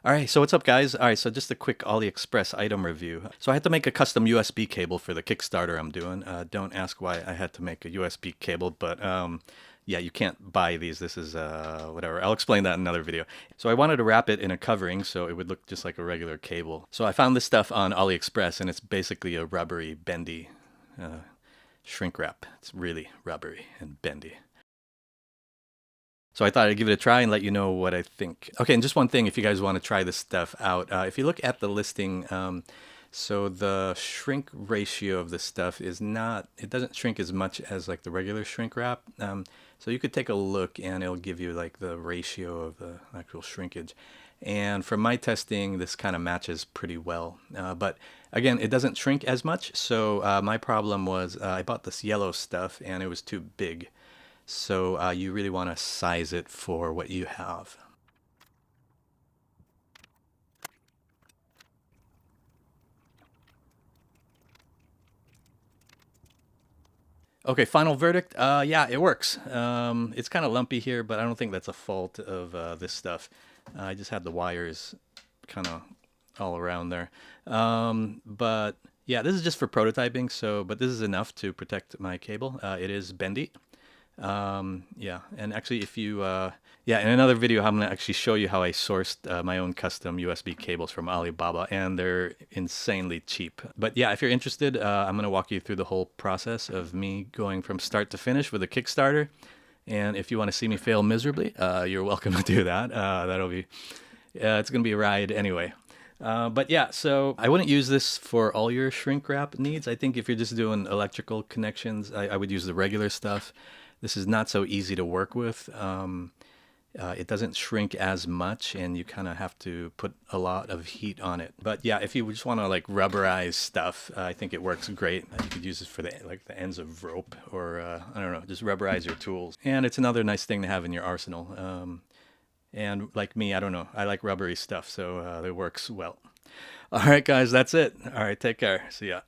All right, so what's up, guys? All right, so just a quick AliExpress item review. So I had to make a custom USB cable for the Kickstarter I'm doing. Don't ask why I had to make a USB cable, but yeah, you can't buy these. This is whatever. I'll explain that in another video. So I wanted to wrap it in a covering so it would look just like a regular cable. So I found this stuff on AliExpress, and it's basically a rubbery, bendy shrink wrap. It's really rubbery and bendy. So I thought I'd give it a try and let you know what I think. Okay, and just one thing, if you guys want to try this stuff out, if you look at the listing, so the shrink ratio of this stuff is not, it doesn't shrink as much as like the regular shrink wrap. So you could take a look and it'll give you like the ratio of the actual shrinkage. And from my testing, this kind of matches pretty well. But again, it doesn't shrink as much. So my problem was I bought this yellow stuff and it was too big. So you really want to size it for what you have. Okay, final verdict. Yeah, it works. It's kind of lumpy here, but I don't think that's a fault of this stuff. I just had the wires kind of all around there. But yeah, this is just for prototyping. So, but this is enough to protect my cable. It is bendy. Yeah, and actually if you, yeah, in another video, I'm going to actually show you how I sourced my own custom USB cables from Alibaba, and they're insanely cheap. But yeah, if you're interested, I'm going to walk you through the whole process of me going from start to finish with a Kickstarter. And if you want to see me fail miserably, you're welcome to do that. That'll be, it's going to be a ride anyway. But yeah, so I wouldn't use this for all your shrink wrap needs. I think if you're just doing electrical connections, I would use the regular stuff. This is not so easy to work with. It doesn't shrink as much, and you kind of have to put a lot of heat on it. But yeah, if you just want to like rubberize stuff, I think it works great. You could use this for the ends of rope, or I don't know, just rubberize your tools. And it's another nice thing to have in your arsenal. And like me, I don't know, I like rubbery stuff, so it works well. All right, guys, that's it. All right, take care. See ya.